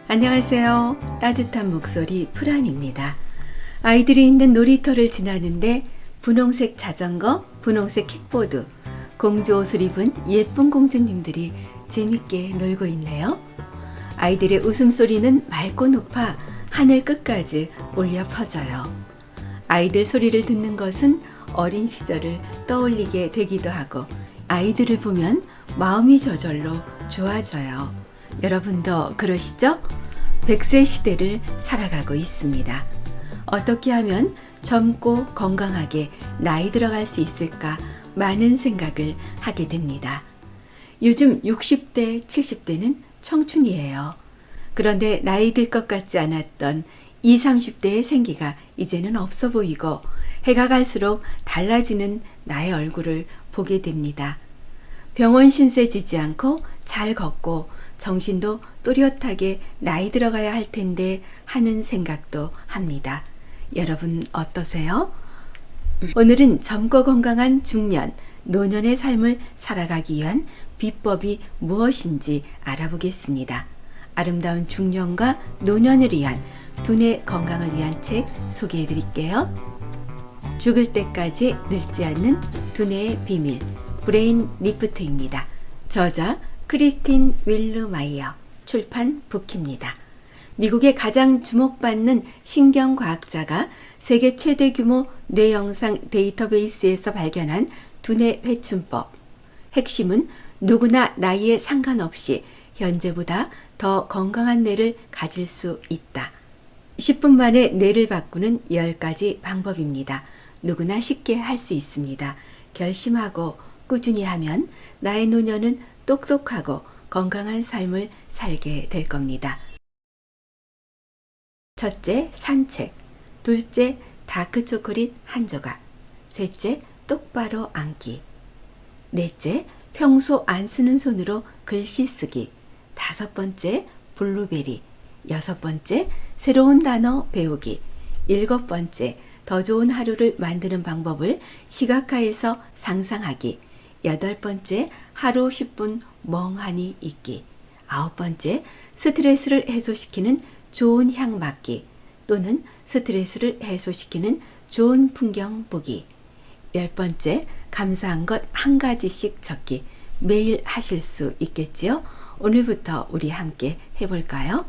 안녕하세요. 따뜻한 목소리 프란입니다. 아이들이 있는 놀이터를 지나는데 분홍색 자전거, 분홍색 킥보드, 공주 옷을 입은 예쁜 공주님들이 재밌게 놀고 있네요. 아이들의 웃음소리는 맑고 높아 하늘 끝까지 울려 퍼져요. 아이들 소리를 듣는 것은 어린 시절을 떠올리게 되기도 하고 아이들을 보면 마음이 저절로 좋아져요. 여러분도 그러시죠? 100세 시대를 살아가고 있습니다. 어떻게 하면 젊고 건강하게 나이 들어갈 수 있을까 많은 생각을 하게 됩니다. 요즘 60대, 70대는 청춘이에요. 그런데 나이 들 것 같지 않았던 20, 30대의 생기가 이제는 없어 보이고 해가 갈수록 달라지는 나의 얼굴을 보게 됩니다. 병원 신세 지지 않고 잘 걷고 정신도 또렷하게 나이 들어가야 할 텐데 하는 생각도 합니다. 여러분 어떠세요? 오늘은 젊고 건강한 중년, 노년의 삶을 살아가기 위한 비법이 무엇인지 알아보겠습니다. 아름다운 중년과 노년을 위한 두뇌 건강을 위한 책 소개해 드릴게요. 죽을 때까지 늙지 않는 두뇌의 비밀, 브레인 리프트입니다. 저자 크리스틴 윌르마이어, 출판 부키입니다. 미국의 가장 주목받는 신경과학자가 세계 최대 규모 뇌영상 데이터베이스에서 발견한 두뇌 회춘법. 핵심은 누구나 나이에 상관없이 현재보다 더 건강한 뇌를 가질 수 있다. 10분 만에 뇌를 바꾸는 10가지 방법입니다. 누구나 쉽게 할 수 있습니다. 결심하고 꾸준히 하면 나의 노년은 똑똑하고 건강한 삶을 살게 될 겁니다. 첫째, 산책. 둘째, 다크 초콜릿 한 조각. 셋째, 똑바로 앉기. 넷째, 평소 안 쓰는 손으로 글씨 쓰기. 다섯 번째, 블루베리. 여섯 번째, 새로운 단어 배우기. 일곱 번째, 더 좋은 하루를 만드는 방법을 시각화해서 상상하기. 여덟 번째, 하루 10분 멍하니 있기. 아홉 번째, 스트레스를 해소시키는 좋은 향 맡기 또는 스트레스를 해소시키는 좋은 풍경 보기. 열 번째, 감사한 것 한 가지씩 적기. 매일 하실 수 있겠지요? 오늘부터 우리 함께 해볼까요?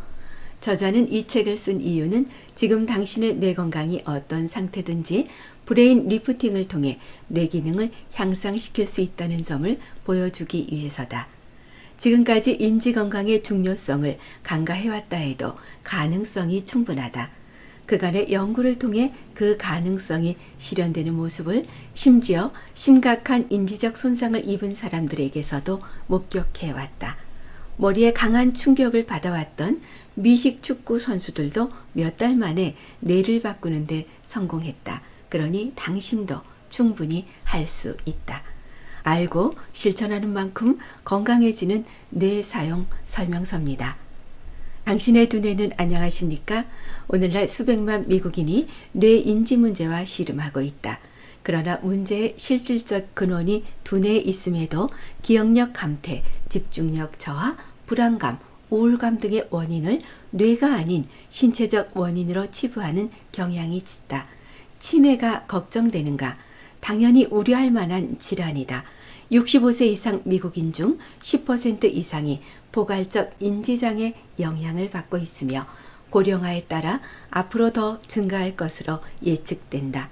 저자는 이 책을 쓴 이유는 지금 당신의 뇌 건강이 어떤 상태든지 브레인 리프팅을 통해 뇌 기능을 향상시킬 수 있다는 점을 보여주기 위해서다. 지금까지 인지 건강의 중요성을 간과해왔다 해도 가능성이 충분하다. 그간의 연구를 통해 그 가능성이 실현되는 모습을 심지어 심각한 인지적 손상을 입은 사람들에게서도 목격해왔다. 머리에 강한 충격을 받아왔던 미식 축구 선수들도 몇 달 만에 뇌를 바꾸는데 성공했다. 그러니 당신도 충분히 할 수 있다. 알고 실천하는 만큼 건강해지는 뇌 사용 설명서입니다. 당신의 두뇌는 안녕하십니까? 오늘날 수백만 미국인이 뇌 인지 문제와 씨름하고 있다. 그러나 문제의 실질적 근원이 두뇌에 있음에도 기억력 감퇴, 집중력 저하, 불안감, 우울감 등의 원인을 뇌가 아닌 신체적 원인으로 치부하는 경향이 짙다. 치매가 걱정되는가? 당연히 우려할 만한 질환이다. 65세 이상 미국인 중 10% 이상이 포괄적 인지장애 영향을 받고 있으며 고령화에 따라 앞으로 더 증가할 것으로 예측된다.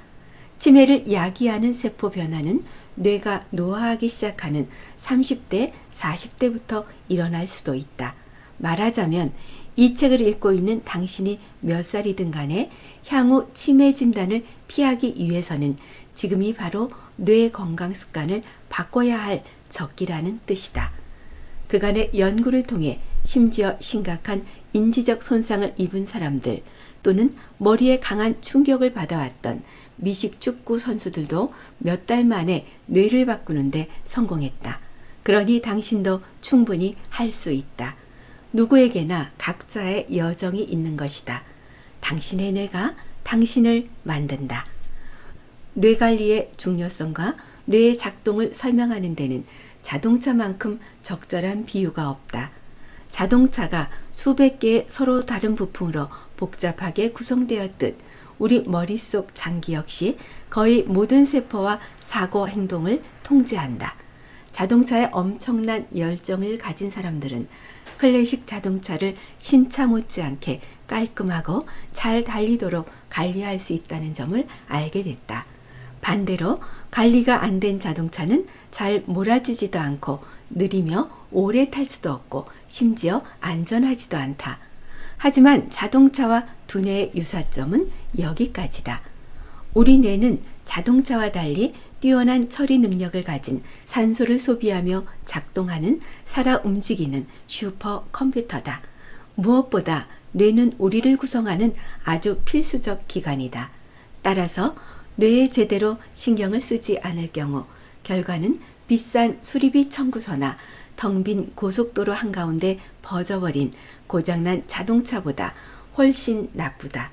치매를 야기하는 세포 변화는 뇌가 노화하기 시작하는 30대, 40대부터 일어날 수도 있다. 말하자면 이 책을 읽고 있는 당신이 몇 살이든 간에 향후 치매 진단을 피하기 위해서는 지금이 바로 뇌 건강 습관을 바꿔야 할 적기라는 뜻이다. 그간의 연구를 통해 심지어 심각한 인지적 손상을 입은 사람들 또는 머리에 강한 충격을 받아왔던 미식 축구 선수들도 몇 달 만에 뇌를 바꾸는데 성공했다. 그러니 당신도 충분히 할 수 있다. 누구에게나 각자의 여정이 있는 것이다. 당신의 뇌가 당신을 만든다. 뇌관리의 중요성과 뇌의 작동을 설명하는 데는 자동차만큼 적절한 비유가 없다. 자동차가 수백 개의 서로 다른 부품으로 복잡하게 구성되었듯 우리 머릿속 장기 역시 거의 모든 세포와 사고 행동을 통제한다. 자동차에 엄청난 열정을 가진 사람들은 클래식 자동차를 신차 못지않게 깔끔하고 잘 달리도록 관리할 수 있다는 점을 알게 됐다. 반대로 관리가 안 된 자동차는 잘 몰아주지도 않고 느리며 오래 탈 수도 없고 심지어 안전하지도 않다. 하지만 자동차와 두뇌의 유사점은 여기까지다. 우리 뇌는 자동차와 달리 뛰어난 처리 능력을 가진 산소를 소비하며 작동하는 살아 움직이는 슈퍼컴퓨터다. 무엇보다 뇌는 우리를 구성하는 아주 필수적 기관이다. 따라서 뇌에 제대로 신경을 쓰지 않을 경우 결과는 비싼 수리비 청구서나 텅 빈 고속도로 한가운데 퍼져버린 고장난 자동차보다 훨씬 나쁘다.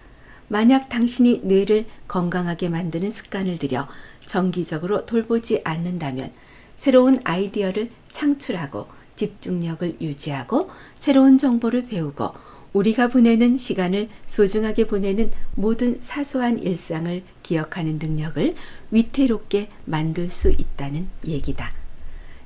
만약 당신이 뇌를 건강하게 만드는 습관을 들여 정기적으로 돌보지 않는다면 새로운 아이디어를 창출하고 집중력을 유지하고 새로운 정보를 배우고 우리가 보내는 시간을 소중하게 보내는 모든 사소한 일상을 기억하는 능력을 위태롭게 만들 수 있다는 얘기다.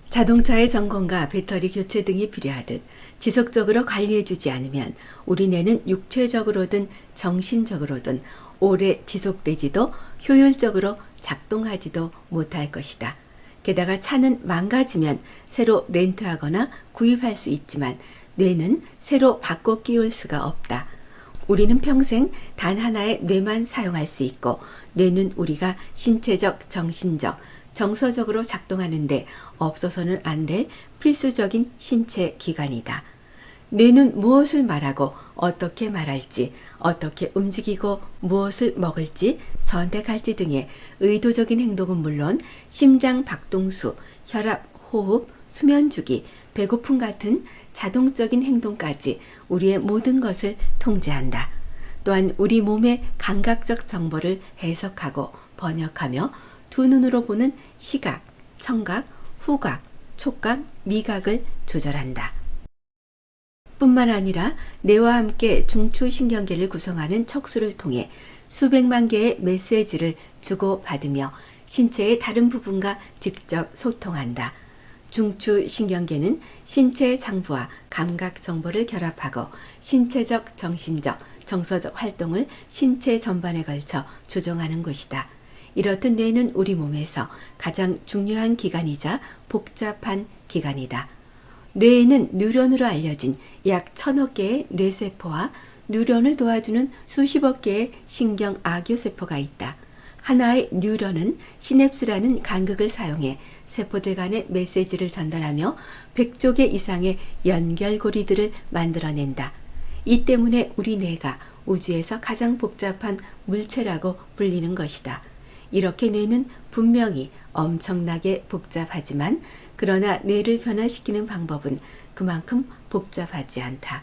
자동차의 점검과 배터리 교체 등이 필요하듯 지속적으로 관리해주지 않으면 우리 뇌는 육체적으로든 정신적으로든 오래 지속되지도 효율적으로 작동하지도 못할 것이다. 게다가 차는 망가지면 새로 렌트하거나 구입할 수 있지만 뇌는 새로 바꿔 끼울 수가 없다. 우리는 평생 단 하나의 뇌만 사용할 수 있고 뇌는 우리가 신체적, 정신적, 정서적으로 작동하는데 없어서는 안 될 필수적인 신체 기관이다. 뇌는 무엇을 말하고 어떻게 말할지, 어떻게 움직이고 무엇을 먹을지 선택할지 등의 의도적인 행동은 물론 심장 박동수, 혈압, 호흡, 수면주기, 배고픔 같은 자동적인 행동까지 우리의 모든 것을 통제한다. 또한 우리 몸의 감각적 정보를 해석하고 번역하며 두 눈으로 보는 시각, 청각, 후각, 촉각, 미각을 조절한다. 뿐만 아니라 뇌와 함께 중추신경계를 구성하는 척수를 통해 수백만 개의 메시지를 주고받으며 신체의 다른 부분과 직접 소통한다. 중추신경계는 신체의 장부와 감각 정보를 결합하고 신체적, 정신적, 정서적 활동을 신체 전반에 걸쳐 조정하는 곳이다. 이렇듯 뇌는 우리 몸에서 가장 중요한 기관이자 복잡한 기관이다. 뇌에는 뉴런으로 알려진 약 1000억 개의 뇌세포와 뉴런을 도와주는 수십억 개의 신경 악교세포가 있다. 하나의 뉴런은 시냅스라는 간극을 사용해 세포들 간의 메시지를 전달하며 100조 개 이상의 연결고리들을 만들어낸다. 이 때문에 우리 뇌가 우주에서 가장 복잡한 물체라고 불리는 것이다. 이렇게 뇌는 분명히 엄청나게 복잡하지만 그러나 뇌를 변화시키는 방법은 그만큼 복잡하지 않다.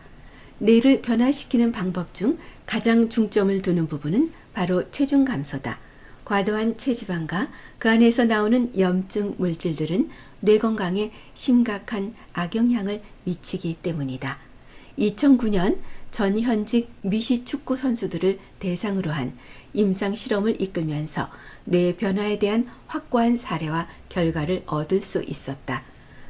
뇌를 변화시키는 방법 중 가장 중점을 두는 부분은 바로 체중 감소다. 과도한 체지방과 그 안에서 나오는 염증 물질들은 뇌 건강에 심각한 악영향을 미치기 때문이다. 2009년 전현직 미시 축구 선수들을 대상으로 한 임상 실험을 이끌면서 뇌 변화에 대한 확고한 사례와 결과를 얻을 수 있었다.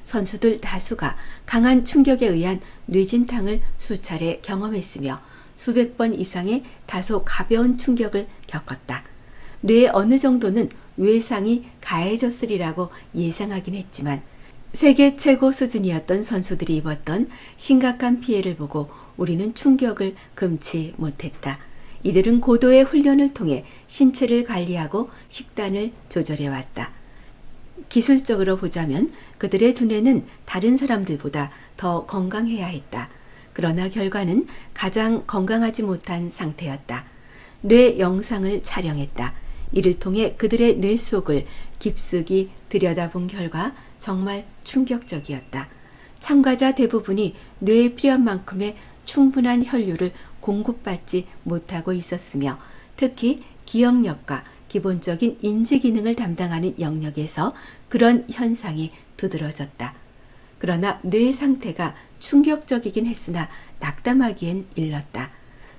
선수들 다수가 강한 충격에 의한 뇌진탕을 수차례 경험했으며 수백 번 이상의 다소 가벼운 충격을 겪었다. 뇌의 어느 정도는 외상이 가해졌으리라고 예상하긴 했지만 세계 최고 수준이었던 선수들이 입었던 심각한 피해를 보고 우리는 충격을 금치 못했다. 이들은 고도의 훈련을 통해 신체를 관리하고 식단을 조절해왔다. 기술적으로 보자면 그들의 두뇌는 다른 사람들보다 더 건강해야 했다. 그러나 결과는 가장 건강하지 못한 상태였다. 뇌 영상을 촬영했다. 이를 통해 그들의 뇌 속을 깊숙이 들여다본 결과 정말 충격적이었다. 참가자 대부분이 뇌에 필요한 만큼의 충분한 혈류를 공급받지 못하고 있었으며 특히 기억력과 기본적인 인지 기능을 담당하는 영역에서 그런 현상이 두드러졌다. 그러나 뇌 상태가 충격적이긴 했으나 낙담하기엔 일렀다.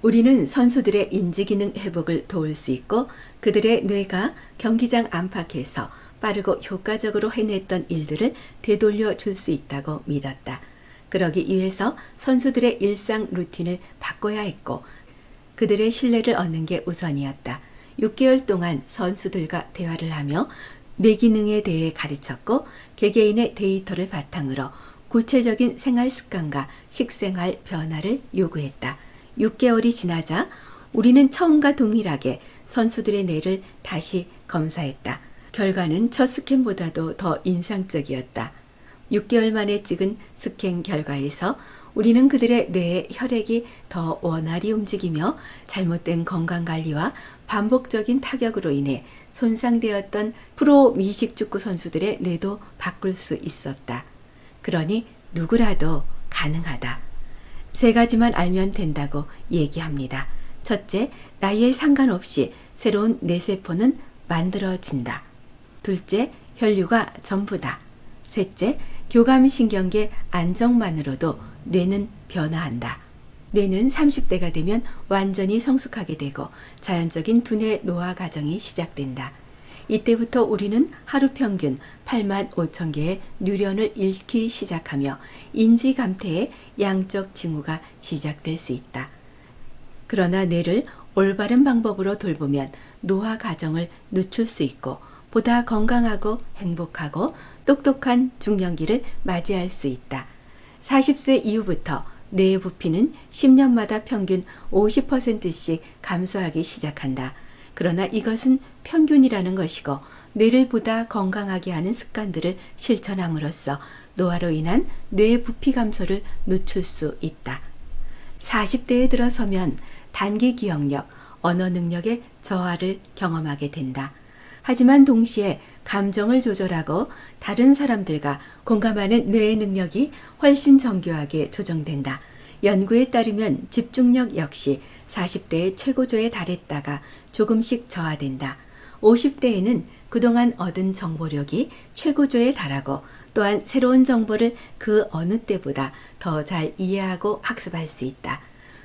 우리는 선수들의 인지기능 회복을 도울 수 있고 그들의 뇌가 경기장 안팎에서 빠르고 효과적으로 해냈던 일들을 되돌려 줄 수 있다고 믿었다. 그러기 위해서 선수들의 일상 루틴을 바꿔야 했고 그들의 신뢰를 얻는 게 우선이었다. 6개월 동안 선수들과 대화를 하며 뇌기능에 대해 가르쳤고 개개인의 데이터를 바탕으로 구체적인 생활 습관과 식생활 변화를 요구했다. 6개월이 지나자 우리는 처음과 동일하게 선수들의 뇌를 다시 검사했다. 결과는 첫 스캔보다도 더 인상적이었다. 6개월 만에 찍은 스캔 결과에서 우리는 그들의 뇌의 혈액이 더 원활히 움직이며 잘못된 건강관리와 반복적인 타격으로 인해 손상되었던 프로 미식축구 선수들의 뇌도 바꿀 수 있었다. 그러니 누구라도 가능하다. 3가지만 알면 된다고 얘기합니다. 첫째, 나이에 상관없이 새로운 뇌세포는 만들어진다. 둘째, 혈류가 전부다. 셋째, 교감신경계 안정만으로도 뇌는 변화한다. 뇌는 30대가 되면 완전히 성숙하게 되고 자연적인 두뇌 노화 과정이 시작된다. 이때부터 우리는 하루 평균 85,000개의 뉴런을 잃기 시작하며 인지감퇴의 양적 징후가 시작될 수 있다. 그러나 뇌를 올바른 방법으로 돌보면 노화 과정을 늦출 수 있고 보다 건강하고 행복하고 똑똑한 중년기를 맞이할 수 있다. 40세 이후부터 뇌의 부피는 10년마다 평균 50%씩 감소하기 시작한다. 그러나 이것은 평균이라는 것이고 뇌를 보다 건강하게 하는 습관들을 실천함으로써 노화로 인한 뇌 부피 감소를 늦출 수 있다. 40대에 들어서면 단기 기억력, 언어 능력의 저하를 경험하게 된다. 하지만 동시에 감정을 조절하고 다른 사람들과 공감하는 뇌의 능력이 훨씬 정교하게 조정된다. 연구에 따르면 집중력 역시 40대의 최고조에 달했다가 조금씩 저하된다. 50대에는 그동안 얻은 정보력이 최고조에 달하고 또한 새로운 정보를 그 어느 때보다 더 잘 이해하고 학습할 수 있다.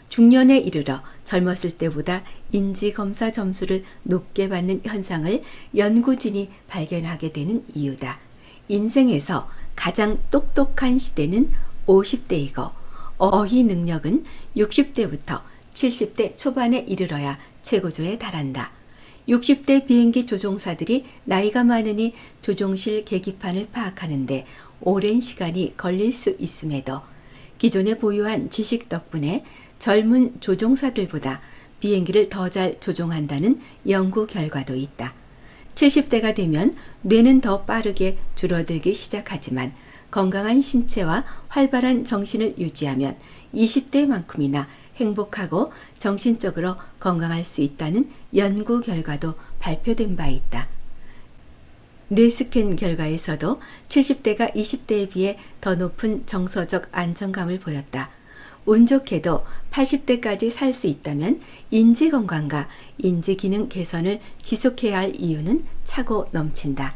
중년에 이르러 젊었을 때보다 인지검사 점수를 높게 받는 현상을 연구진이 발견하게 되는 이유다. 인생에서 가장 똑똑한 시대는 50대이고 어휘 능력은 60대부터 70대 초반에 이르러야 최고조에 달한다. 60대 비행기 조종사들이 나이가 많으니 조종실 계기판을 파악하는데 오랜 시간이 걸릴 수 있음에도 기존에 보유한 지식 덕분에 젊은 조종사들보다 비행기를 더 잘 조종한다는 연구 결과도 있다. 70대가 되면 뇌는 더 빠르게 줄어들기 시작하지만 건강한 신체와 활발한 정신을 유지하면 20대만큼이나 행복하고 정신적으로 건강할 수 있다는 연구 결과도 발표된 바 있다. 뇌스캔 결과에서도 70대가 20대에 비해 더 높은 정서적 안정감을 보였다. 운 좋게도 80대까지 살 수 있다면 인지건강과 인지기능 개선을 지속해야 할 이유는 차고 넘친다.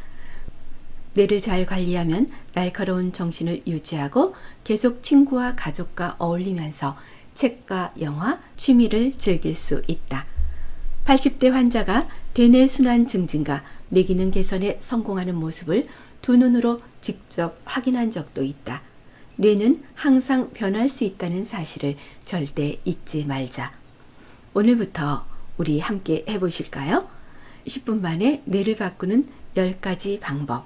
뇌를 잘 관리하면 날카로운 정신을 유지하고 계속 친구와 가족과 어울리면서 책과 영화, 취미를 즐길 수 있다. 80대 환자가 대뇌 순환 증진과 뇌기능 개선에 성공하는 모습을 두 눈으로 직접 확인한 적도 있다. 뇌는 항상 변할 수 있다는 사실을 절대 잊지 말자. 오늘부터 우리 함께 해보실까요? 10분 만에 뇌를 바꾸는 10가지 방법.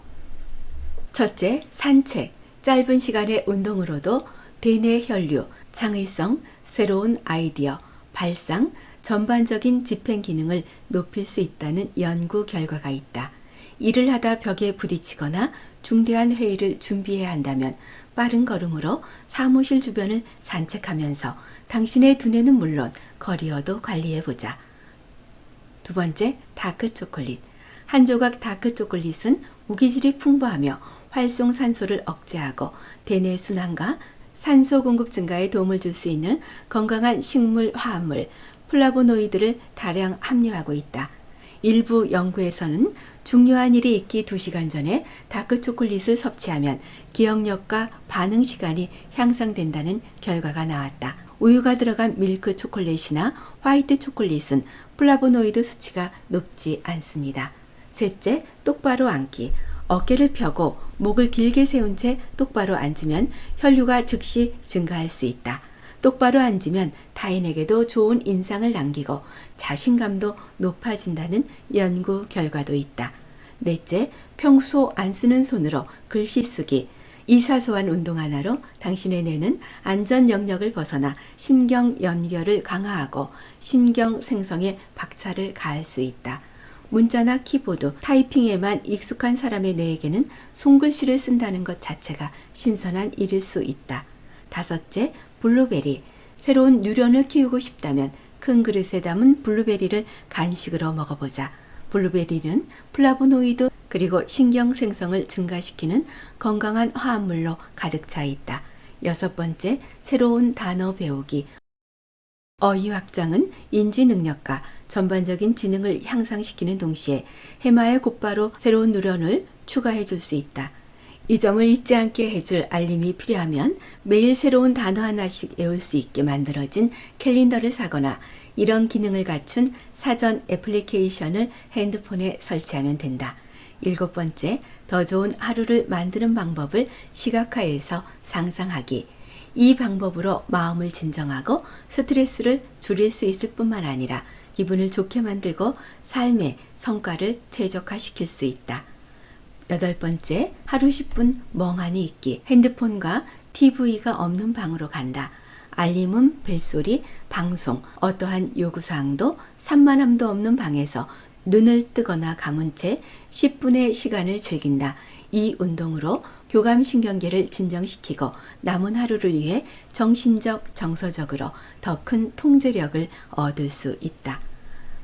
첫째, 산책. 짧은 시간의 운동으로도 대뇌 혈류, 창의성, 새로운 아이디어, 발상, 전반적인 집행 기능을 높일 수 있다는 연구 결과가 있다. 일을 하다 벽에 부딪히거나 중대한 회의를 준비해야 한다면 빠른 걸음으로 사무실 주변을 산책하면서 당신의 두뇌는 물론 거리어도 관리해보자. 두 번째, 다크 초콜릿. 한 조각 다크 초콜릿은 무기질이 풍부하며 활성산소를 억제하고 대뇌 순환과 산소 공급 증가에 도움을 줄 수 있는 건강한 식물 화합물 플라보노이드를 다량 함유하고 있다. 일부 연구에서는 중요한 일이 있기 2시간 전에 다크 초콜릿을 섭취하면 기억력과 반응 시간이 향상된다는 결과가 나왔다. 우유가 들어간 밀크 초콜릿이나 화이트 초콜릿은 플라보노이드 수치가 높지 않습니다. 셋째, 똑바로 앉기. 어깨를 펴고 목을 길게 세운 채 똑바로 앉으면 혈류가 즉시 증가할 수 있다. 똑바로 앉으면 타인에게도 좋은 인상을 남기고 자신감도 높아진다는 연구 결과도 있다. 넷째, 평소 안 쓰는 손으로 글씨 쓰기. 이 사소한 운동 하나로 당신의 뇌는 안전 영역을 벗어나 신경 연결을 강화하고 신경 생성에 박차를 가할 수 있다. 문자나 키보드, 타이핑에만 익숙한 사람의 뇌에게는 손글씨를 쓴다는 것 자체가 신선한 일일 수 있다. 다섯째, 블루베리. 새로운 뉴런을 키우고 싶다면 큰 그릇에 담은 블루베리를 간식으로 먹어보자. 블루베리는 플라보노이드 그리고 신경 생성을 증가시키는 건강한 화합물로 가득 차 있다. 여섯 번째, 새로운 단어 배우기. 어휘 확장은 인지 능력과 전반적인 지능을 향상시키는 동시에 해마에 곧바로 새로운 누런을 추가해 줄 수 있다. 이 점을 잊지 않게 해줄 알림이 필요하면 매일 새로운 단어 하나씩 외울 수 있게 만들어진 캘린더를 사거나 이런 기능을 갖춘 사전 애플리케이션을 핸드폰에 설치하면 된다. 일곱 번째, 더 좋은 하루를 만드는 방법을 시각화해서 상상하기. 이 방법으로 마음을 진정하고 스트레스를 줄일 수 있을 뿐만 아니라 기분을 좋게 만들고 삶의 성과를 최적화시킬 수 있다. 여덟 번째, 하루 10분 멍하니 있기. 핸드폰과 TV가 없는 방으로 간다. 알림음, 벨소리, 방송, 어떠한 요구사항도 산만함도 없는 방에서 눈을 뜨거나 감은 채 10분의 시간을 즐긴다. 이 운동으로 교감신경계를 진정시키고 남은 하루를 위해 정신적, 정서적으로 더 큰 통제력을 얻을 수 있다.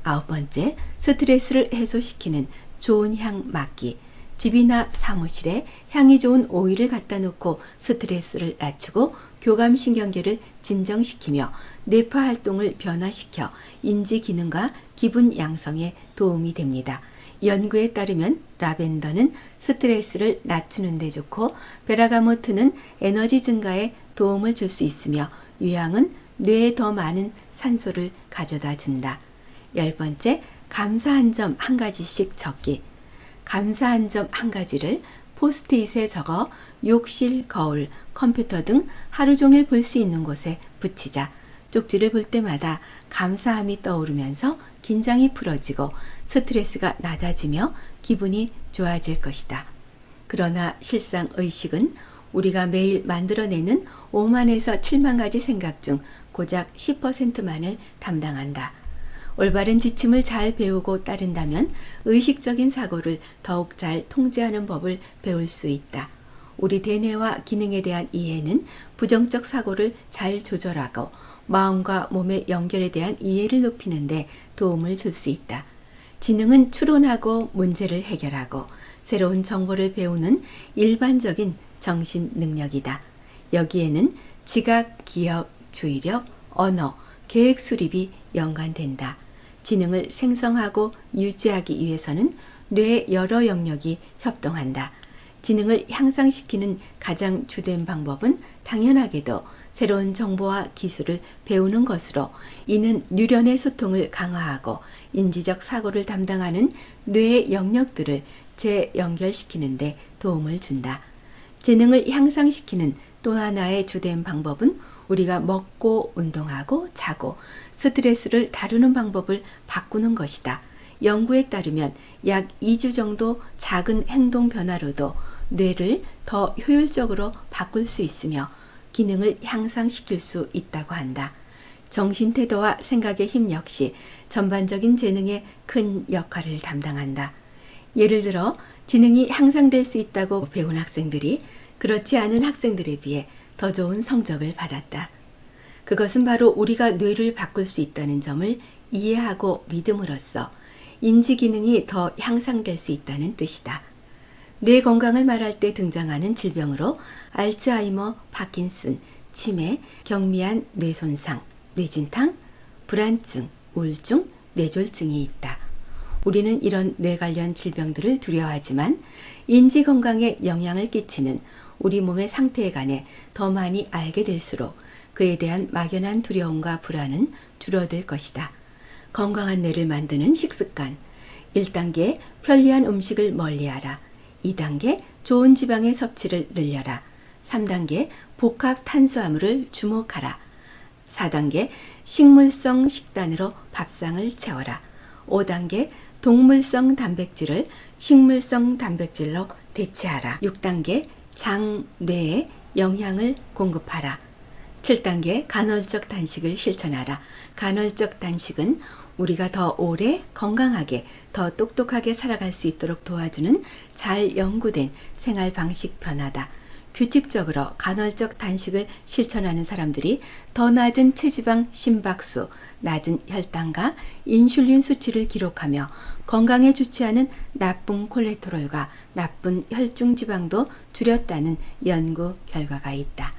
아홉 번째, 스트레스를 해소시키는 좋은 향 맡기. 집이나 사무실에 향이 좋은 오일을 갖다 놓고 스트레스를 낮추고 교감신경계를 진정시키며 뇌파 활동을 변화시켜 인지 기능과 기분 양성에 도움이 됩니다. 연구에 따르면 라벤더는 스트레스를 낮추는 데 좋고 베라가모트는 에너지 증가에 도움을 줄 수 있으며 유향은 뇌에 더 많은 산소를 가져다 준다. 열 번째, 감사한 점 한 가지씩 적기. 감사한 점 한 가지를 포스트잇에 적어 욕실, 거울, 컴퓨터 등 하루 종일 볼 수 있는 곳에 붙이자. 쪽지를 볼 때마다 감사함이 떠오르면서 긴장이 풀어지고 스트레스가 낮아지며 기분이 좋아질 것이다. 그러나 실상 의식은 우리가 매일 만들어내는 5만에서 7만 가지 생각 중 고작 10%만을 담당한다. 올바른 지침을 잘 배우고 따른다면 의식적인 사고를 더욱 잘 통제하는 법을 배울 수 있다. 우리 대뇌와 기능에 대한 이해는 부정적 사고를 잘 조절하고 마음과 몸의 연결에 대한 이해를 높이는 데 도움을 줄 수 있다. 지능은 추론하고 문제를 해결하고 새로운 정보를 배우는 일반적인 정신 능력이다. 여기에는 지각, 기억, 주의력, 언어, 계획 수립이 연관된다. 지능을 생성하고 유지하기 위해서는 뇌의 여러 영역이 협동한다. 지능을 향상시키는 가장 주된 방법은 당연하게도 새로운 정보와 기술을 배우는 것으로 이는 뉴런의 소통을 강화하고 인지적 사고를 담당하는 뇌의 영역들을 재연결시키는 데 도움을 준다. 지능을 향상시키는 또 하나의 주된 방법은 우리가 먹고 운동하고 자고 스트레스를 다루는 방법을 바꾸는 것이다. 연구에 따르면 약 2주 정도 작은 행동 변화로도 뇌를 더 효율적으로 바꿀 수 있으며 기능을 향상시킬 수 있다고 한다. 정신태도와 생각의 힘 역시 전반적인 재능에 큰 역할을 담당한다. 예를 들어 지능이 향상될 수 있다고 배운 학생들이 그렇지 않은 학생들에 비해 더 좋은 성적을 받았다. 그것은 바로 우리가 뇌를 바꿀 수 있다는 점을 이해하고 믿음으로써 인지 기능이 더 향상될 수 있다는 뜻이다. 뇌 건강을 말할 때 등장하는 질병으로 알츠하이머, 파킨슨, 치매, 경미한 뇌손상, 뇌진탕, 불안증, 우울증, 뇌졸중이 있다. 우리는 이런 뇌 관련 질병들을 두려워하지만 인지 건강에 영향을 끼치는 우리 몸의 상태에 관해 더 많이 알게 될수록 그에 대한 막연한 두려움과 불안은 줄어들 것이다. 건강한 뇌를 만드는 식습관. 1단계 편리한 음식을 멀리하라. 2단계 좋은 지방의 섭취를 늘려라. 3단계 복합 탄수화물을 주목하라. 4단계 식물성 식단으로 밥상을 채워라. 5단계 동물성 단백질을 식물성 단백질로 대체하라. 6단계 장, 뇌에 영양을 공급하라. 7단계 간헐적 단식을 실천하라. 간헐적 단식은 우리가 더 오래 건강하게 더 똑똑하게 살아갈 수 있도록 도와주는 잘 연구된 생활 방식 변화다. 규칙적으로 간헐적 단식을 실천하는 사람들이 더 낮은 체지방 심박수, 낮은 혈당과 인슐린 수치를 기록하며 건강에 좋지 않은 나쁜 콜레스테롤과 나쁜 혈중 지방도 줄였다는 연구 결과가 있다.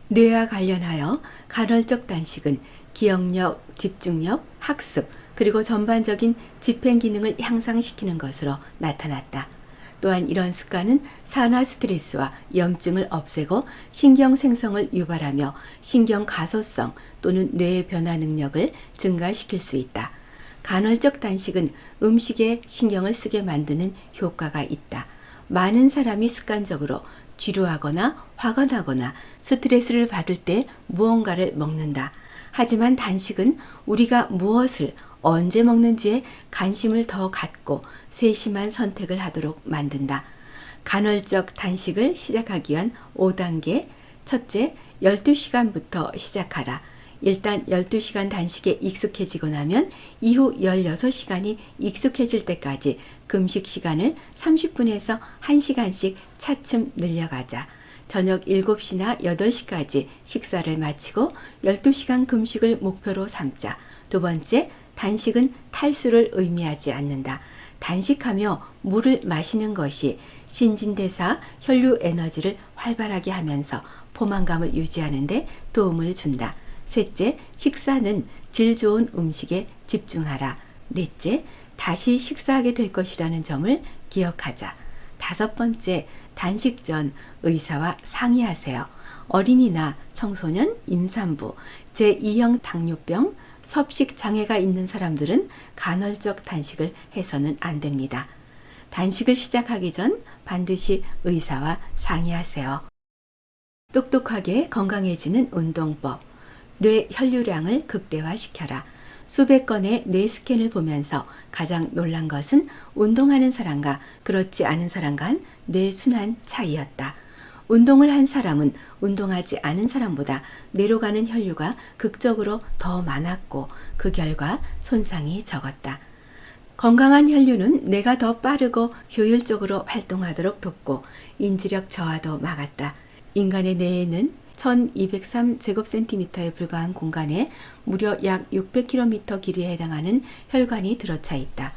뇌와 관련하여 간헐적 단식은 기억력, 집중력, 학습, 그리고 전반적인 집행 기능을 향상시키는 것으로 나타났다. 또한 이런 습관은 산화 스트레스와 염증을 없애고 신경 생성을 유발하며 신경 가소성 또는 뇌의 변화 능력을 증가시킬 수 있다. 간헐적 단식은 음식에 신경을 쓰게 만드는 효과가 있다. 많은 사람이 습관적으로 지루하거나 화가 나거나 스트레스를 받을 때 무언가를 먹는다. 하지만 단식은 우리가 무엇을 언제 먹는지에 관심을 더 갖고 세심한 선택을 하도록 만든다. 간헐적 단식을 시작하기 위한 5단계. 첫째, 12시간부터 시작하라. 일단 12시간 단식에 익숙해지고 나면 이후 16시간이 익숙해질 때까지 금식 시간을 30분에서 1시간씩 차츰 늘려가자. 저녁 7시나 8시까지 식사를 마치고 12시간 금식을 목표로 삼자. 두 번째, 단식은 탈수를 의미하지 않는다. 단식하며 물을 마시는 것이 신진대사 혈류 에너지를 활발하게 하면서 포만감을 유지하는 데 도움을 준다. 셋째, 식사는 질 좋은 음식에 집중하라. 넷째, 다시 식사하게 될 것이라는 점을 기억하자. 다섯 번째, 단식 전 의사와 상의하세요. 어린이나 청소년, 임산부, 제2형 당뇨병, 섭식 장애가 있는 사람들은 간헐적 단식을 해서는 안 됩니다. 단식을 시작하기 전 반드시 의사와 상의하세요. 똑똑하게 건강해지는 운동법. 뇌 혈류량을 극대화시켜라. 수백 건의 뇌 스캔을 보면서 가장 놀란 것은 운동하는 사람과 그렇지 않은 사람 간 뇌 순환 차이였다. 운동을 한 사람은 운동하지 않은 사람보다 뇌로 가는 혈류가 극적으로 더 많았고 그 결과 손상이 적었다. 건강한 혈류는 뇌가 더 빠르고 효율적으로 활동하도록 돕고 인지력 저하도 막았다. 인간의 뇌에는 1203제곱센티미터에 불과한 공간에 무려 약 600km 길이에 해당하는 혈관이 들어차 있다.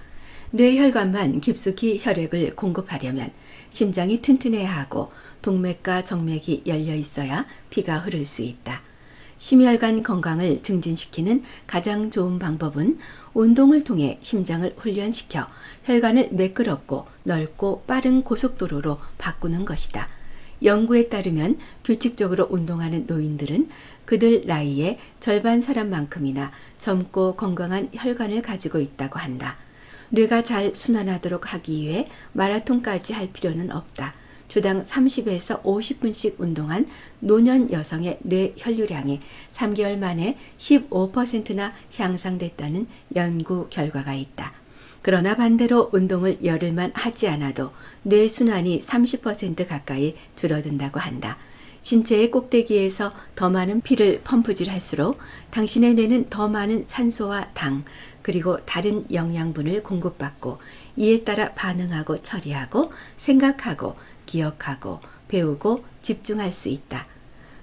뇌혈관만 깊숙이 혈액을 공급하려면 심장이 튼튼해야 하고 동맥과 정맥이 열려 있어야 피가 흐를 수 있다. 심혈관 건강을 증진시키는 가장 좋은 방법은 운동을 통해 심장을 훈련시켜 혈관을 매끄럽고 넓고 빠른 고속도로로 바꾸는 것이다. 연구에 따르면 규칙적으로 운동하는 노인들은 그들 나이의 절반 사람만큼이나 젊고 건강한 혈관을 가지고 있다고 한다. 뇌가 잘 순환하도록 하기 위해 마라톤까지 할 필요는 없다. 주당 30에서 50분씩 운동한 노년 여성의 뇌 혈류량이 3개월 만에 15%나 향상됐다는 연구 결과가 있다. 그러나 반대로 운동을 열흘만 하지 않아도 뇌 순환이 30% 가까이 줄어든다고 한다. 신체의 꼭대기에서 더 많은 피를 펌프질할수록 당신의 뇌는 더 많은 산소와 당 그리고 다른 영양분을 공급받고 이에 따라 반응하고 처리하고 생각하고 기억하고 배우고 집중할 수 있다.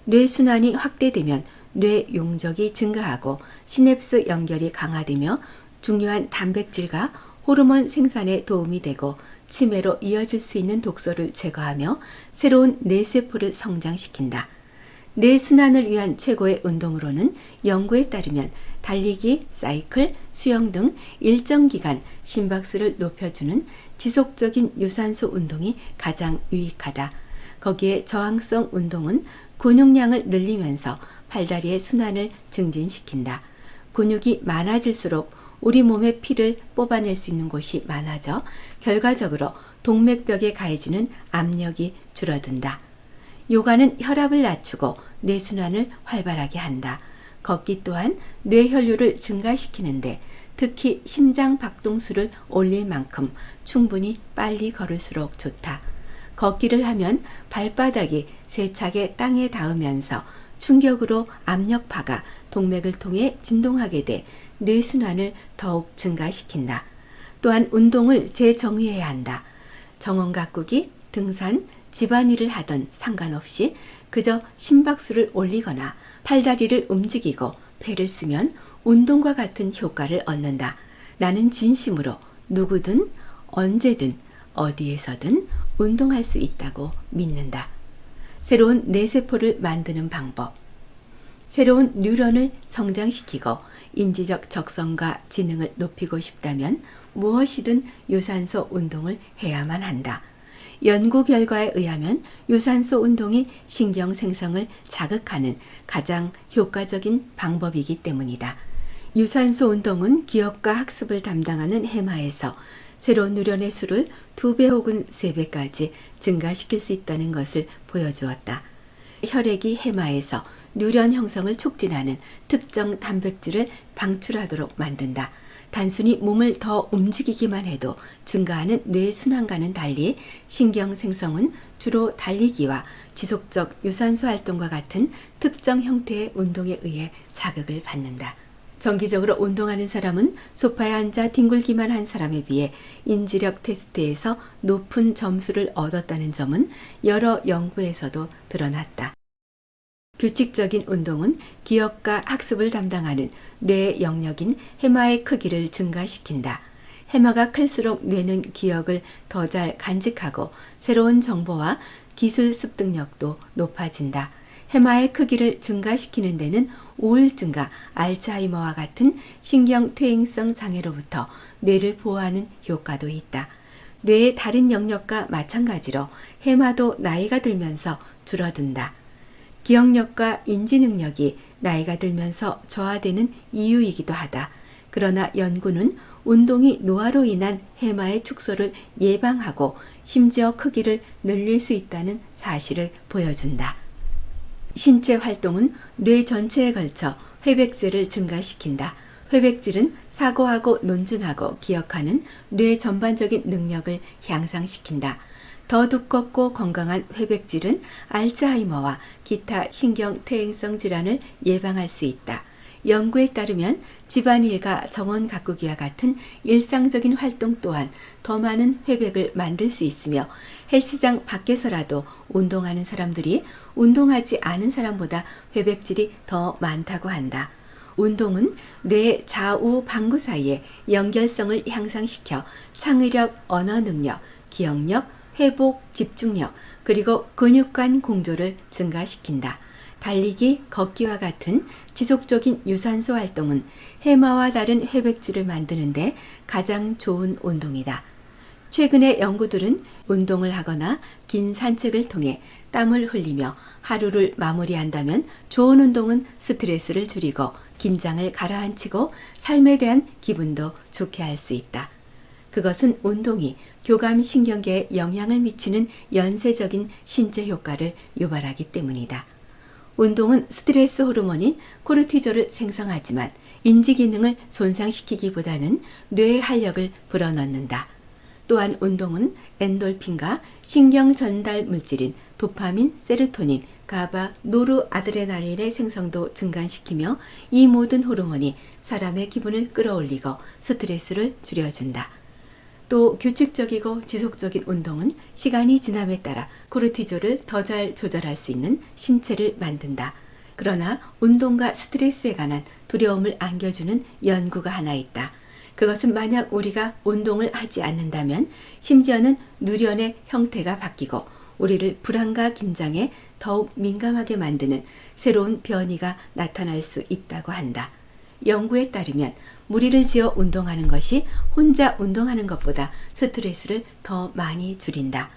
뇌 순환이 확대되면 뇌 용적이 증가하고 시냅스 연결이 강화되며 중요한 단백질과 호르몬 생산에 도움이 되고 치매로 이어질 수 있는 독소를 제거하며 새로운 뇌세포를 성장시킨다. 뇌 순환을 위한 최고의 운동으로는 연구에 따르면 달리기, 사이클, 수영 등 일정 기간 심박수를 높여주는 지속적인 유산소 운동이 가장 유익하다. 거기에 저항성 운동은 근육량을 늘리면서 팔다리의 순환을 증진시킨다. 근육이 많아질수록 우리 몸의 피를 뽑아낼 수 있는 곳이 많아져 결과적으로 동맥벽에 가해지는 압력이 줄어든다. 요가는 혈압을 낮추고 뇌순환을 활발하게 한다. 걷기 또한 뇌혈류를 증가시키는데 특히 심장 박동수를 올릴 만큼 충분히 빨리 걸을수록 좋다. 걷기를 하면 발바닥이 세차게 땅에 닿으면서 충격으로 압력파가 동맥을 통해 진동하게 돼 뇌순환을 더욱 증가시킨다. 또한 운동을 재정의해야 한다. 정원 가꾸기, 등산, 집안일을 하던 상관없이 그저 심박수를 올리거나 팔다리를 움직이고 배를 쓰면 운동과 같은 효과를 얻는다. 나는 진심으로 누구든 언제든 어디에서든 운동할 수 있다고 믿는다. 새로운 뇌세포를 만드는 방법. 새로운 뉴런을 성장시키고 인지적 적성과 지능을 높이고 싶다면 무엇이든 유산소 운동을 해야만 한다. 연구 결과에 의하면 유산소 운동이 신경 생성을 자극하는 가장 효과적인 방법이기 때문이다. 유산소 운동은 기억과 학습을 담당하는 해마에서 새로운 누련의 수를 2배 혹은 3배까지 증가시킬 수 있다는 것을 보여주었다. 혈액이 해마에서 누련 형성을 촉진하는 특정 단백질을 방출하도록 만든다. 단순히 몸을 더 움직이기만 해도 증가하는 뇌순환과는 달리 신경 생성은 주로 달리기와 지속적 유산소 활동과 같은 특정 형태의 운동에 의해 자극을 받는다. 정기적으로 운동하는 사람은 소파에 앉아 뒹굴기만 한 사람에 비해 인지력 테스트에서 높은 점수를 얻었다는 점은 여러 연구에서도 드러났다. 규칙적인 운동은 기억과 학습을 담당하는 뇌 영역인 해마의 크기를 증가시킨다. 해마가 클수록 뇌는 기억을 더 잘 간직하고 새로운 정보와 기술 습득력도 높아진다. 해마의 크기를 증가시키는 데는 우울증과 알츠하이머와 같은 신경 퇴행성 장애로부터 뇌를 보호하는 효과도 있다. 뇌의 다른 영역과 마찬가지로 해마도 나이가 들면서 줄어든다. 기억력과 인지 능력이 나이가 들면서 저하되는 이유이기도 하다. 그러나 연구는 운동이 노화로 인한 해마의 축소를 예방하고 심지어 크기를 늘릴 수 있다는 사실을 보여준다. 신체 활동은 뇌 전체에 걸쳐 회백질을 증가시킨다. 회백질은 사고하고 논증하고 기억하는 뇌 전반적인 능력을 향상시킨다. 더 두껍고 건강한 회백질은 알츠하이머와 기타 신경 퇴행성 질환을 예방할 수 있다. 연구에 따르면 집안일과 정원 가꾸기와 같은 일상적인 활동 또한 더 많은 회백을 만들 수 있으며 헬스장 밖에서라도 운동하는 사람들이 운동하지 않은 사람보다 회백질이 더 많다고 한다. 운동은 뇌 좌우 방구 사이의 연결성을 향상시켜 창의력, 언어 능력, 기억력, 회복, 집중력, 그리고 근육간 공조를 증가시킨다. 달리기, 걷기와 같은 지속적인 유산소 활동은 해마와 다른 회백질을 만드는데 가장 좋은 운동이다. 최근의 연구들은 운동을 하거나 긴 산책을 통해 땀을 흘리며 하루를 마무리한다면 좋은 운동은 스트레스를 줄이고 긴장을 가라앉히고 삶에 대한 기분도 좋게 할 수 있다. 그것은 운동이 교감신경계에 영향을 미치는 연쇄적인 신체 효과를 유발하기 때문이다. 운동은 스트레스 호르몬인 코르티졸을 생성하지만 인지 기능을 손상시키기보다는 뇌의 활력을 불어넣는다. 또한 운동은 엔돌핀과 신경 전달 물질인 도파민, 세로토닌, 가바, 노르아드레날린의 생성도 증가시키며 이 모든 호르몬이 사람의 기분을 끌어올리고 스트레스를 줄여준다. 또 규칙적이고 지속적인 운동은 시간이 지남에 따라 코르티졸을 더 잘 조절할 수 있는 신체를 만든다. 그러나 운동과 스트레스에 관한 두려움을 안겨주는 연구가 하나 있다. 그것은 만약 우리가 운동을 하지 않는다면 심지어는 누련의 형태가 바뀌고 우리를 불안과 긴장에 더욱 민감하게 만드는 새로운 변이가 나타날 수 있다고 한다. 연구에 따르면 무리를 지어 운동하는 것이 혼자 운동하는 것보다 스트레스를 더 많이 줄인다.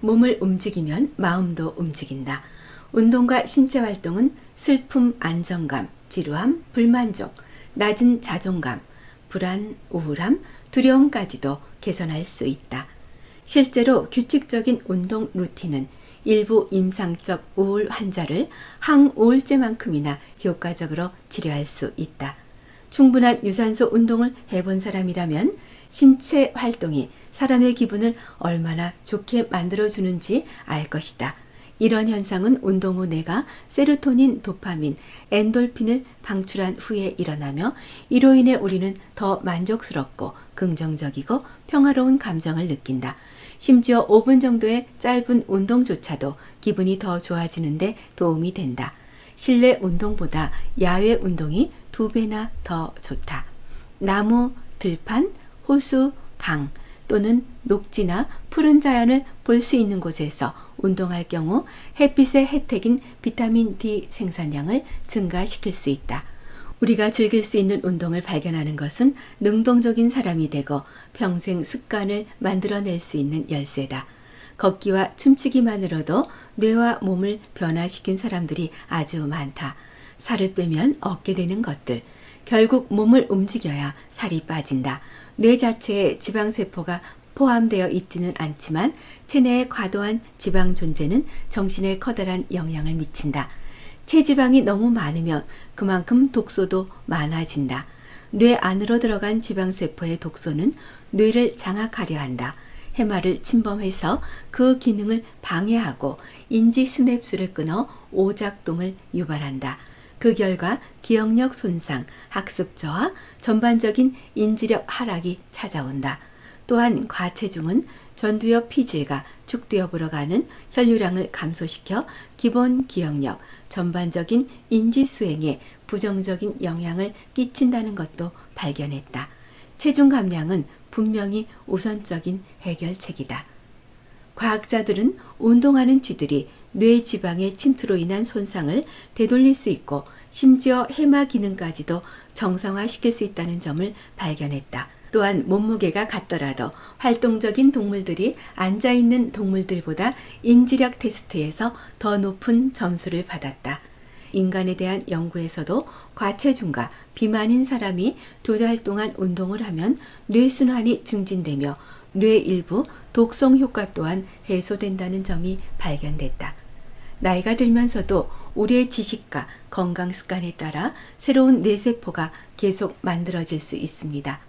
몸을 움직이면 마음도 움직인다. 운동과 신체 활동은 슬픔, 안정감, 지루함, 불만족, 낮은 자존감, 불안, 우울함, 두려움까지도 개선할 수 있다. 실제로 규칙적인 운동 루틴은 일부 임상적 우울 환자를 항우울제만큼이나 효과적으로 치료할 수 있다. 충분한 유산소 운동을 해본 사람이라면 신체 활동이 사람의 기분을 얼마나 좋게 만들어주는지 알 것이다. 이런 현상은 운동 후 뇌가 세로토닌, 도파민, 엔돌핀을 방출한 후에 일어나며 이로 인해 우리는 더 만족스럽고 긍정적이고 평화로운 감정을 느낀다. 심지어 5분 정도의 짧은 운동조차도 기분이 더 좋아지는데 도움이 된다. 실내 운동보다 야외 운동이 2배나 더 좋다. 나무, 들판, 호수, 강 또는 녹지나 푸른 자연을 볼 수 있는 곳에서 운동할 경우 햇빛의 혜택인 비타민 D 생산량을 증가시킬 수 있다. 우리가 즐길 수 있는 운동을 발견하는 것은 능동적인 사람이 되고 평생 습관을 만들어낼 수 있는 열쇠다. 걷기와 춤추기만으로도 뇌와 몸을 변화시킨 사람들이 아주 많다. 살을 빼면 얻게 되는 것들. 결국 몸을 움직여야 살이 빠진다. 뇌 자체에 지방세포가 포함되어 있지는 않지만 체내의 과도한 지방 존재는 정신에 커다란 영향을 미친다. 체지방이 너무 많으면 그만큼 독소도 많아진다. 뇌 안으로 들어간 지방세포의 독소는 뇌를 장악하려 한다. 해마를 침범해서 그 기능을 방해하고 인지 스냅스를 끊어 오작동을 유발한다. 그 결과 기억력 손상, 학습 저하, 전반적인 인지력 하락이 찾아온다. 또한 과체중은 전두엽 피질과 축두엽으로 가는 혈류량을 감소시켜 기본 기억력, 전반적인 인지 수행에 부정적인 영향을 끼친다는 것도 발견했다. 체중 감량은 분명히 우선적인 해결책이다. 과학자들은 운동하는 쥐들이 뇌 지방의 침투로 인한 손상을 되돌릴 수 있고 심지어 해마 기능까지도 정상화시킬 수 있다는 점을 발견했다. 또한 몸무게가 같더라도 활동적인 동물들이 앉아있는 동물들보다 인지력 테스트에서 더 높은 점수를 받았다. 인간에 대한 연구에서도 과체중과 비만인 사람이 2달 동안 운동을 하면 뇌순환이 증진되며 뇌 일부 독성 효과 또한 해소된다는 점이 발견됐다. 나이가 들면서도 우리의 지식과 건강 습관에 따라 새로운 뇌세포가 계속 만들어질 수 있습니다.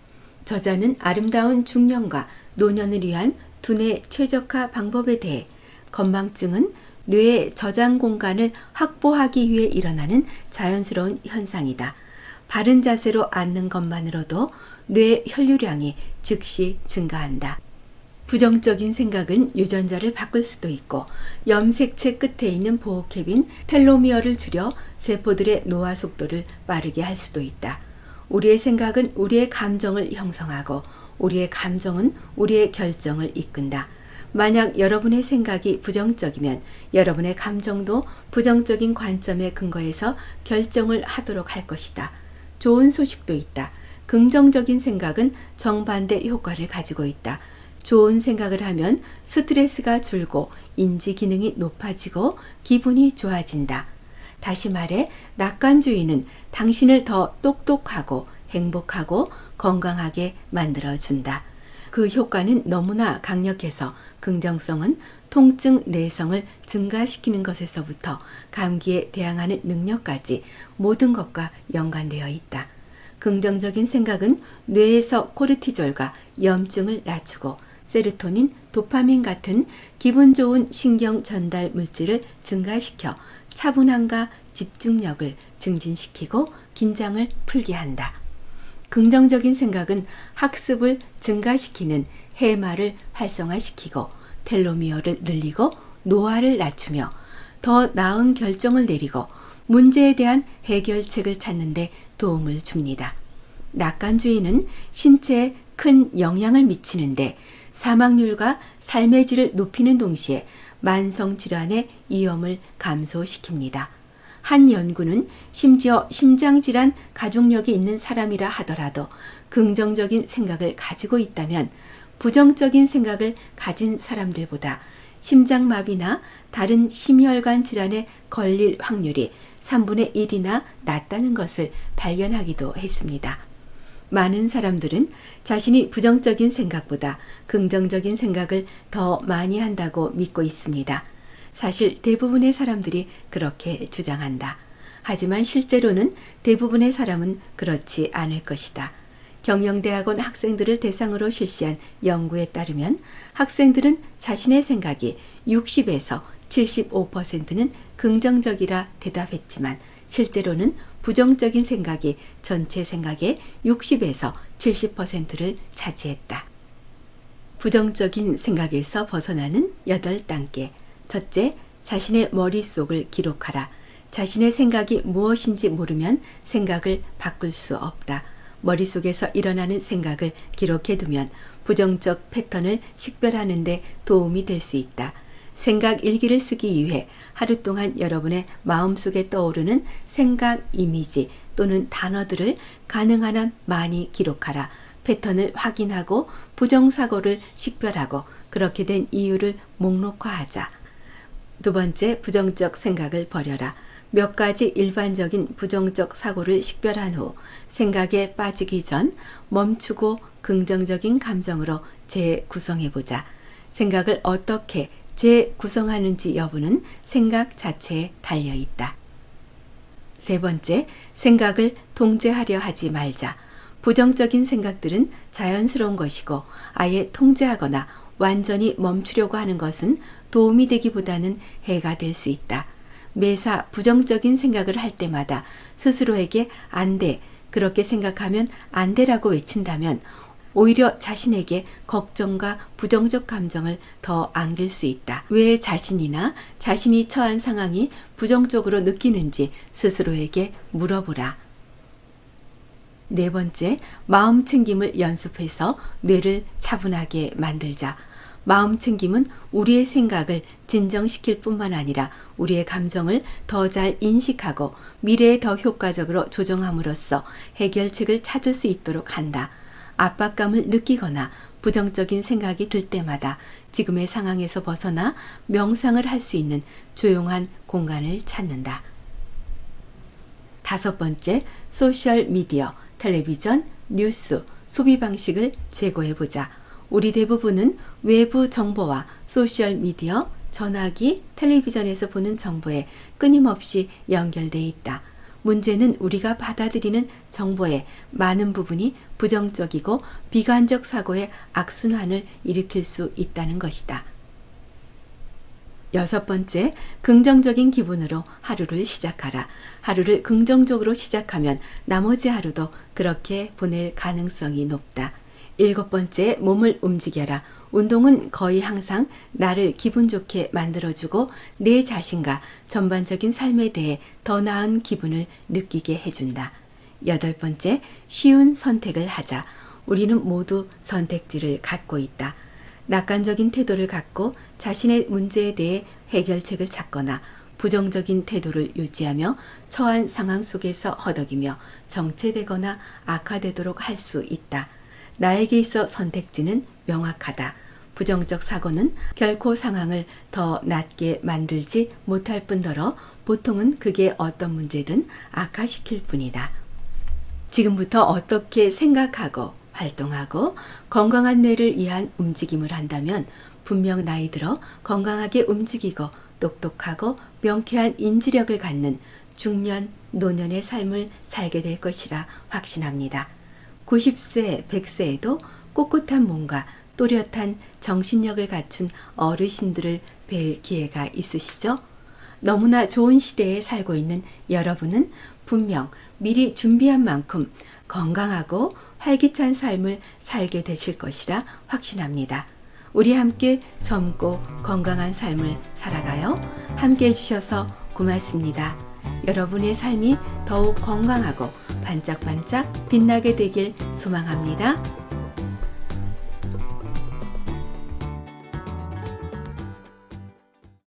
저자는 아름다운 중년과 노년을 위한 두뇌 최적화 방법에 대해 건망증은 뇌의 저장 공간을 확보하기 위해 일어나는 자연스러운 현상이다. 바른 자세로 앉는 것만으로도 뇌 혈류량이 즉시 증가한다. 부정적인 생각은 유전자를 바꿀 수도 있고 염색체 끝에 있는 보호캡인 텔로미어를 줄여 세포들의 노화 속도를 빠르게 할 수도 있다. 우리의 생각은 우리의 감정을 형성하고 우리의 감정은 우리의 결정을 이끈다. 만약 여러분의 생각이 부정적이면 여러분의 감정도 부정적인 관점에 근거해서 결정을 하도록 할 것이다. 좋은 소식도 있다. 긍정적인 생각은 정반대 효과를 가지고 있다. 좋은 생각을 하면 스트레스가 줄고 인지 기능이 높아지고 기분이 좋아진다. 다시 말해 낙관주의는 당신을 더 똑똑하고 행복하고 건강하게 만들어준다. 그 효과는 너무나 강력해서 긍정성은 통증 내성을 증가시키는 것에서부터 감기에 대항하는 능력까지 모든 것과 연관되어 있다. 긍정적인 생각은 뇌에서 코르티졸과 염증을 낮추고 세로토닌, 도파민 같은 기분 좋은 신경 전달 물질을 증가시켜 차분함과 집중력을 증진시키고 긴장을 풀게 한다. 긍정적인 생각은 학습을 증가시키는 해마를 활성화시키고 텔로미어를 늘리고 노화를 낮추며 더 나은 결정을 내리고 문제에 대한 해결책을 찾는 데 도움을 줍니다. 낙관주의는 신체에 큰 영향을 미치는데 사망률과 삶의 질을 높이는 동시에 만성질환의 위험을 감소시킵니다. 한 연구는 심지어 심장질환 가족력이 있는 사람이라 하더라도 긍정적인 생각을 가지고 있다면 부정적인 생각을 가진 사람들보다 심장마비나 다른 심혈관 질환에 걸릴 확률이 3분의 1이나 낮다는 것을 발견하기도 했습니다. 많은 사람들은 자신이 부정적인 생각보다 긍정적인 생각을 더 많이 한다고 믿고 있습니다. 사실 대부분의 사람들이 그렇게 주장한다. 하지만 실제로는 대부분의 사람은 그렇지 않을 것이다. 경영대학원 학생들을 대상으로 실시한 연구에 따르면 학생들은 자신의 생각이 60에서 75%는 긍정적이라 대답했지만 실제로는 부정적인 생각이 전체 생각의 60에서 70%를 차지했다. 부정적인 생각에서 벗어나는 8단계. 첫째, 자신의 머릿속을 기록하라. 자신의 생각이 무엇인지 모르면 생각을 바꿀 수 없다. 머릿속에서 일어나는 생각을 기록해두면 부정적 패턴을 식별하는 데 도움이 될 수 있다. 생각 일기를 쓰기 위해 하루 동안 여러분의 마음속에 떠오르는 생각 이미지 또는 단어들을 가능한 한 많이 기록하라. 패턴을 확인하고 부정사고를 식별하고 그렇게 된 이유를 목록화하자. 두 번째, 부정적 생각을 버려라. 몇 가지 일반적인 부정적 사고를 식별한 후 생각에 빠지기 전 멈추고 긍정적인 감정으로 재구성해보자. 생각을 어떻게 재구성하는지 여부는 생각 자체에 달려있다. 세 번째, 생각을 통제하려 하지 말자. 부정적인 생각들은 자연스러운 것이고 아예 통제하거나 완전히 멈추려고 하는 것은 도움이 되기보다는 해가 될 수 있다. 매사 부정적인 생각을 할 때마다 스스로에게 안 돼, 그렇게 생각하면 안 돼라고 외친다면 오히려 자신에게 걱정과 부정적 감정을 더 안길 수 있다. 왜 자신이나 자신이 처한 상황이 부정적으로 느끼는지 스스로에게 물어보라. 네 번째, 마음 챙김을 연습해서 뇌를 차분하게 만들자. 마음 챙김은 우리의 생각을 진정시킬 뿐만 아니라 우리의 감정을 더 잘 인식하고 미래에 더 효과적으로 조정함으로써 해결책을 찾을 수 있도록 한다. 압박감을 느끼거나 부정적인 생각이 들 때마다 지금의 상황에서 벗어나 명상을 할 수 있는 조용한 공간을 찾는다. 다섯 번째, 소셜 미디어, 텔레비전, 뉴스, 소비 방식을 제고해보자. 우리 대부분은 외부 정보와 소셜 미디어, 전화기, 텔레비전에서 보는 정보에 끊임없이 연결돼 있다. 문제는 우리가 받아들이는 정보의 많은 부분이 부정적이고 비관적 사고의 악순환을 일으킬 수 있다는 것이다. 여섯 번째, 긍정적인 기분으로 하루를 시작하라. 하루를 긍정적으로 시작하면 나머지 하루도 그렇게 보낼 가능성이 높다. 일곱 번째, 몸을 움직여라. 운동은 거의 항상 나를 기분 좋게 만들어주고 내 자신과 전반적인 삶에 대해 더 나은 기분을 느끼게 해준다. 여덟 번째, 쉬운 선택을 하자. 우리는 모두 선택지를 갖고 있다. 낙관적인 태도를 갖고 자신의 문제에 대해 해결책을 찾거나 부정적인 태도를 유지하며 처한 상황 속에서 허덕이며 정체되거나 악화되도록 할 수 있다. 나에게 있어 선택지는 명확하다. 부정적 사고는 결코 상황을 더 낮게 만들지 못할 뿐더러 보통은 그게 어떤 문제든 악화시킬 뿐이다. 지금부터 어떻게 생각하고 활동하고 건강한 뇌를 위한 움직임을 한다면 분명 나이 들어 건강하게 움직이고 똑똑하고 명쾌한 인지력을 갖는 중년, 노년의 삶을 살게 될 것이라 확신합니다. 90세, 100세에도 꼿꼿한 몸과 또렷한 정신력을 갖춘 어르신들을 뵐 기회가 있으시죠? 너무나 좋은 시대에 살고 있는 여러분은 분명 미리 준비한 만큼 건강하고 활기찬 삶을 살게 되실 것이라 확신합니다. 우리 함께 젊고 건강한 삶을 살아가요. 함께 해주셔서 고맙습니다. 여러분의 삶이 더욱 건강하고 반짝반짝 빛나게 되길 소망합니다.